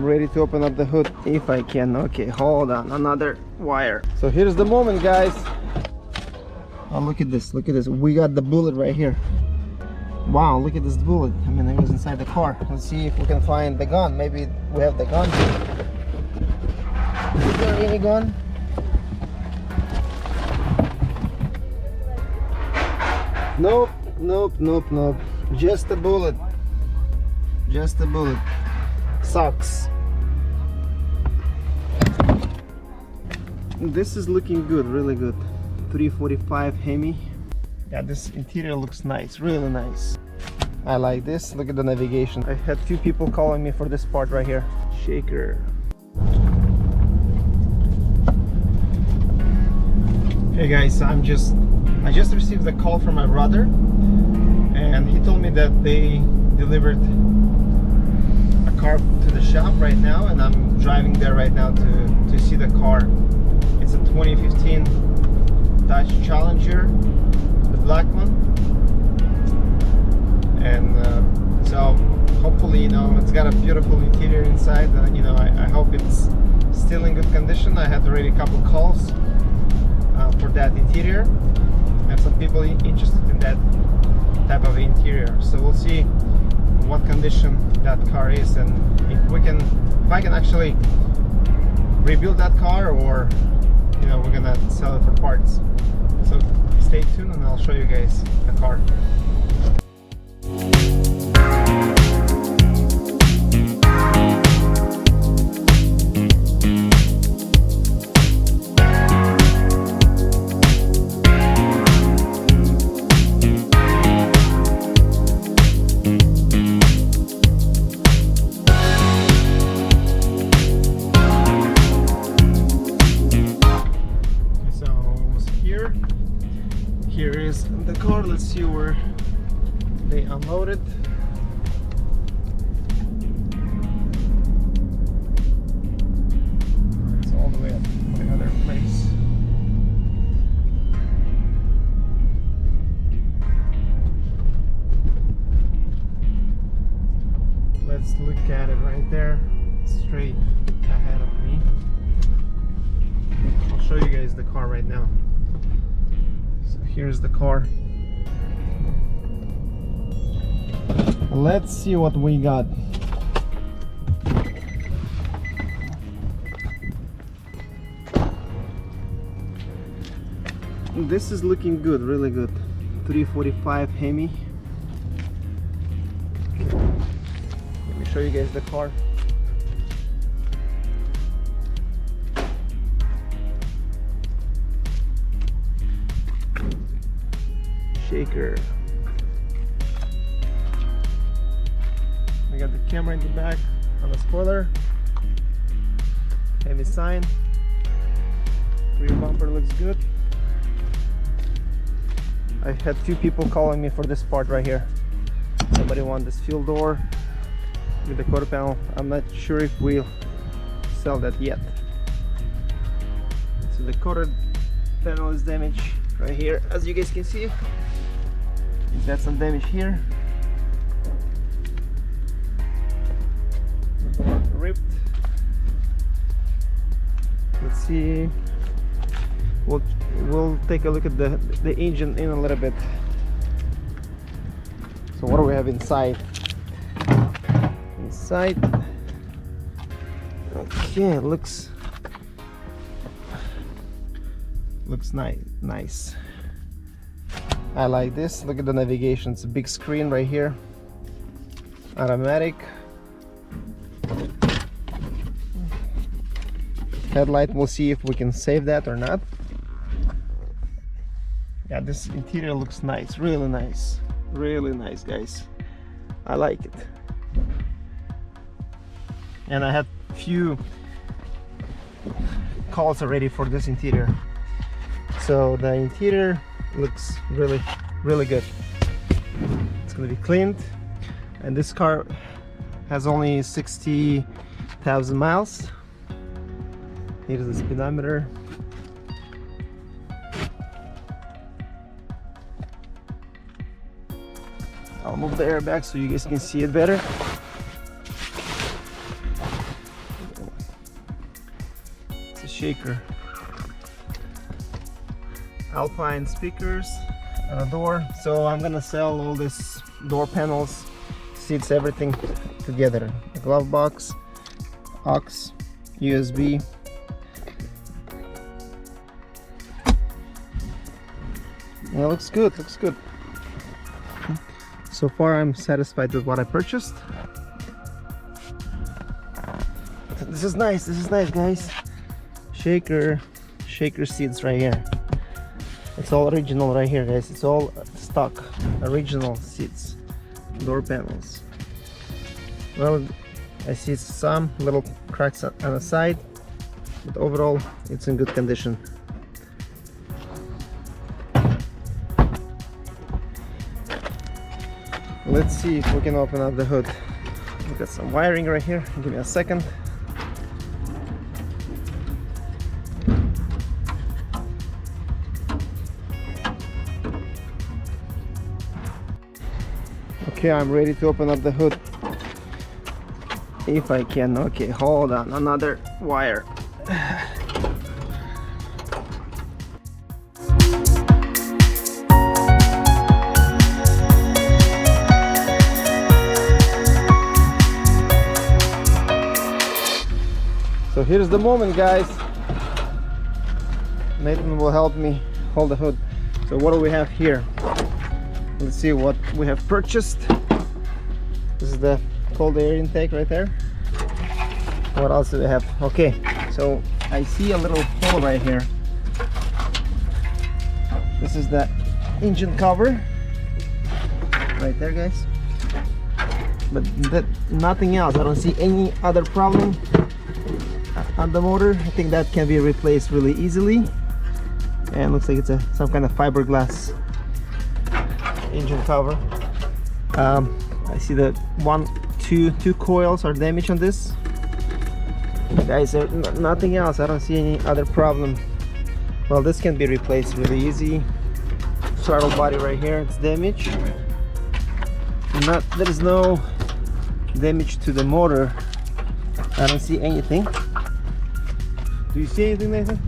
I'm ready to open up the hood if I can. Okay, hold on, another wire. So here's the moment, guys. Oh, look at this, look at this. We got the bullet right here. Wow, look at this bullet. I mean, it was inside the car. Let's see if we can find the gun. Maybe we have the gun. Is there any gun? Nope, nope, nope, nope. Just a bullet. Just a bullet. Sucks. This is looking good, really good. 345 Hemi. Yeah, this interior looks nice, really nice. I like this. Look at the navigation. I had few people calling me for this part right here. Shaker. Hey guys, I just received a call from my brother, and he told me that they delivered a car to the shop right now, and I'm driving there right now to see the car. It's a 2015 Dodge Challenger, the black one, and so hopefully, you know, it's got a beautiful interior inside. You know, I hope it's still in good condition. I had already a couple calls for that interior. I have some people interested in that type of interior, so we'll see what condition that car is, and if I can actually rebuild that car, or you know, we're gonna sell it for parts. So stay tuned and I'll show you guys the car. Here is the car. Let's see where they unloaded. It's all the way at my other place. Let's look at it right there, straight ahead of me. I'll show you guys the car right now. Here's the car. Let's see what we got. This is looking good, really good. 345 Hemi. Let me show you guys the car. Shaker. I got the camera in the back on the spoiler. Heavy sign. Rear bumper looks good. I had few people calling me for this part right here. Somebody want this fuel door with the quarter panel. I'm not sure if we'll sell that yet. So the quarter panel is damaged right here, as you guys can see. It's got some damage here. Ripped. Let's see. We'll take a look at the engine in a little bit. So what do we have inside? Okay, looks nice. I like this. Look at the navigation. It's a big screen right here. Automatic. Headlight, we'll see if we can save that or not. Yeah, this interior looks nice, really nice. Really nice, guys. I like it. And I had few calls already for this interior. So the interior looks really good. It's gonna be cleaned, and this car has only 60,000 miles. Here's the speedometer. I'll move the airbag so you guys can see it better. shaker. Alpine speakers and a door. So I'm gonna sell all these door panels, seats, everything together. A glove box, aux, USB. Yeah, looks good, looks good. So far I'm satisfied with what I purchased. This is nice guys. Shaker seats right here. It's all original right here guys. It's all stock, original seats, door panels. Well, I see some little cracks on the side, but overall it's in good condition. Let's see if we can open up the hood. We've got some wiring right here. Give me a second. Okay, I'm ready to open up the hood. If I can. Okay, hold on. Another wire. So here's the moment guys. Nathan will help me hold the hood. So what do we have here? Let's see what we have purchased. This is the cold air intake right there. What else do we have? Okay, so I see a little hole right here. This is the engine cover right there guys. But nothing else. I don't see any other problem on the motor. I think that can be replaced really easily. And looks like it's some kind of fiberglass engine cover. I see that two coils are damaged on this. Guys, nothing else. I don't see any other problem. Well, this can be replaced really easy. Throttle body right here, it's damaged. There is no damage to the motor. I don't see anything. Do you see anything, Nathan?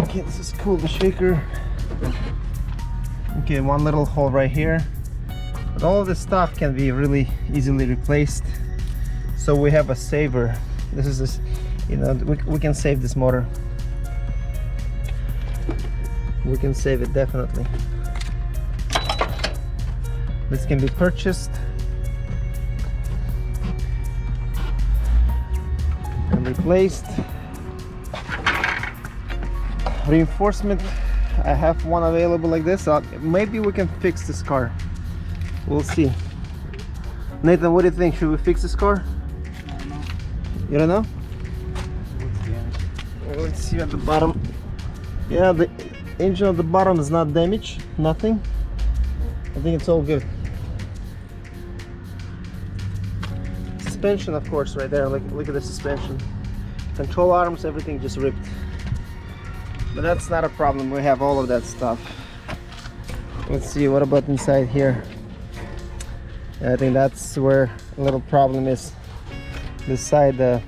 Okay, this is cool. The shaker. Okay, one little hole right here. But all of this stuff can be really easily replaced. So we have a saver. This is this, you know, we can save this motor. We can save it definitely. This can be purchased and replaced. Reinforcement, I have one available like this. Maybe we can fix this car. We'll see. Nathan, what do you think? Should we fix this car? You don't know? Let's see at the bottom. Yeah, the engine at the bottom is not damaged. Nothing. I think it's all good. Suspension, of course, right there. Look at the suspension. Control arms, everything just ripped. But that's not a problem. We have all of that stuff. Let's see, what about inside here? I think that's where a little problem is. This side, the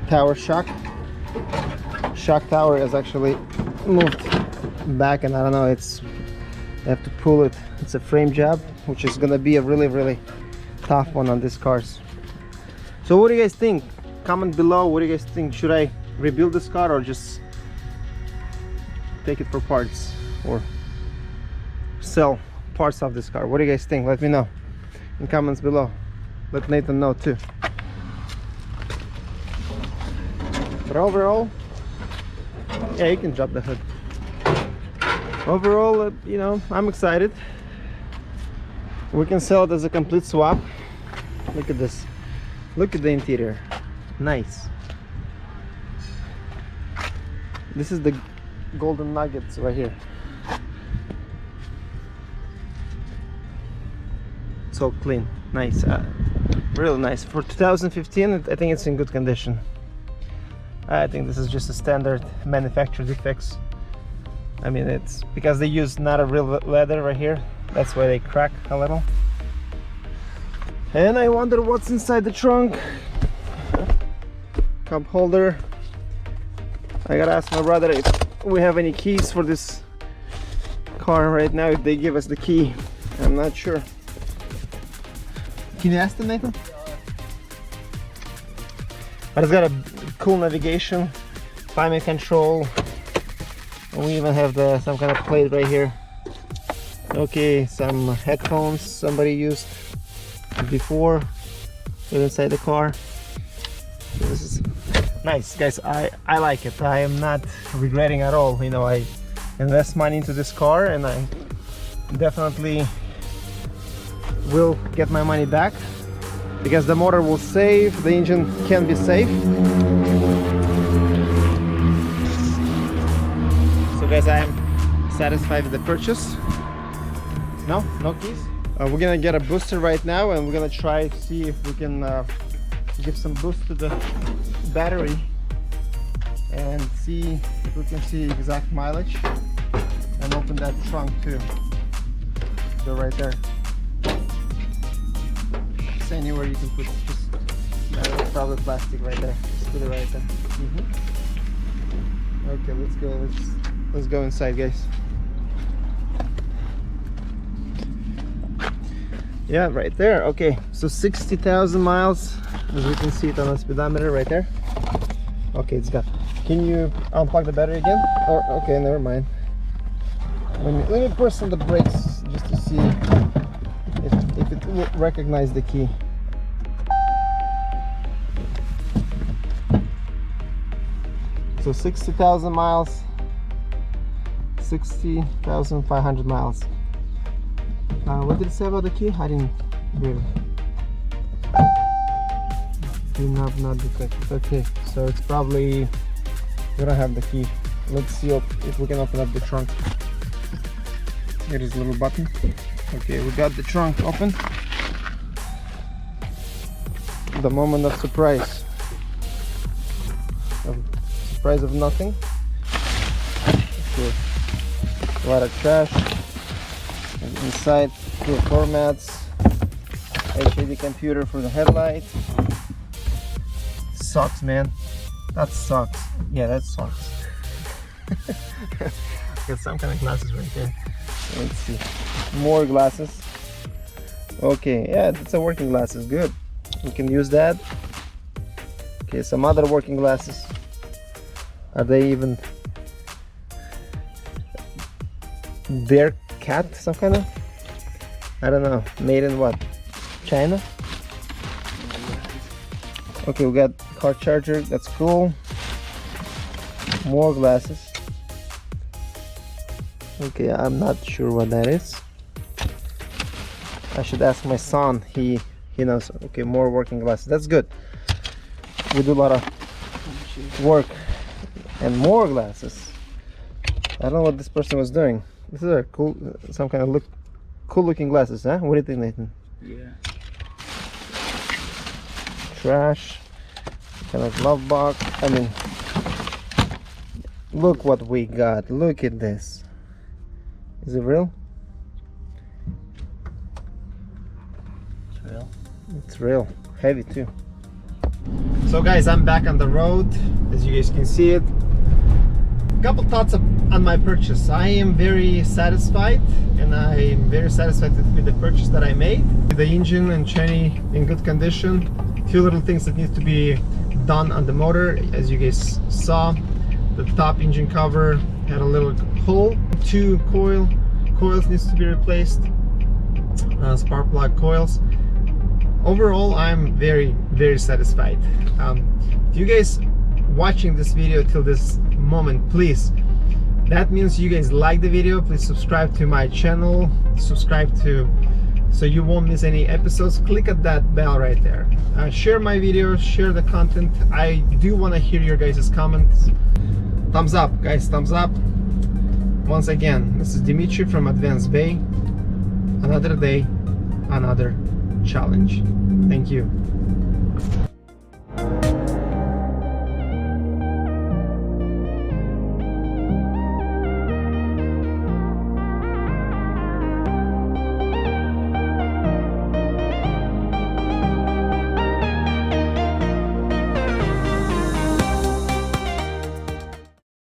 tower shock tower is actually moved back, and I don't know, you have to pull it. It's a frame job, which is gonna be a really tough one on these cars. So what do you guys think? Comment below. What do you guys think? Should I rebuild this car or just take it for parts or sell parts of this car? What do you guys think? Let me know in comments below. Let Nathan know too. But overall, yeah, you can drop the hood. Overall, you know, I'm excited. We can sell it as a complete swap. Look at this. Look at the interior. Nice. This is the golden nuggets right here. It's all clean. Nice. Really nice. For 2015, I think it's in good condition. I think this is just a standard manufacturer defects. I mean, it's because they use not a real leather right here. That's why they crack a little. And I wonder what's inside the trunk. cup holder. I gotta ask my brother if we have any keys for this car right now, if they give us the key. I'm not sure. Can you ask them, Nathan? But it's got a cool navigation, climate control. We even have some kind of plate right here. Okay, some headphones somebody used before inside the car. This is nice, guys. I like it. I am not regretting at all. You know, I invest money into this car and I definitely will get my money back, because the motor will save, the engine can be safe. So guys, I am satisfied with the purchase. No keys. We're gonna get a booster right now, and we're gonna try to see if we can give some boost to the battery and see if we can see exact mileage, and open that trunk too. So right there. Just anywhere you can put, just probably plastic right there. Just put it right there. Okay, let's go. Let's go inside, guys. Yeah, right there. Okay, so 60,000 miles, as we can see it on the speedometer right there. Okay, it's got. Can you unplug the battery again? Or okay, never mind. Let me press on the brakes just to see if it will recognize the key. So 60,000 miles, 60,500 miles. What did it say about the key? I didn't hear it. Do not detected. Okay, so it's probably, we don't have the key. Let's see if we can open up the trunk. Here is a little button. Okay, we got the trunk open. The moment of surprise. Surprise of nothing. Okay. A lot of trash. And inside, two floor mats, HID computer for the headlight. Sucks, man. That sucks. Yeah, that sucks. Got some kind of glasses right there. Let's see. More glasses. Okay, yeah, it's a working glasses. Good. We can use that. Okay, some other working glasses. Are they even their cat? Some kind of, I don't know, made in what? China? Okay, we got car charger. That's cool. More glasses. Okay, I'm not sure what that is. I should ask my son. He knows. Okay, more working glasses. That's good. We do a lot of work. And more glasses. I don't know what this person was doing. This is a cool, some kind of cool looking glasses, huh? What do you think, Nathan? Yeah. Trash. Kind of glove box. I mean, look what we got. Look at this. Is it real? It's real. It's real. Heavy too. So guys, I'm back on the road, as you guys can see it. Couple thoughts on my purchase. I am very satisfied, and I am very satisfied with the purchase that I made. The engine and chassis in good condition. Few little things that need to be done on the motor. As you guys saw, the top engine cover had a little hole. Two coils needs to be replaced. Spark plug coils. Overall, I'm very satisfied. If you guys watching this video till this moment, please, that means you guys like the video. Please subscribe to my channel, so you won't miss any episodes. Click at that bell right there. Share my videos, share the content. I do want to hear your guys' comments. Thumbs up, guys, thumbs up. Once again, this is Dmitry from Advancebay. Another day, another challenge. Thank you.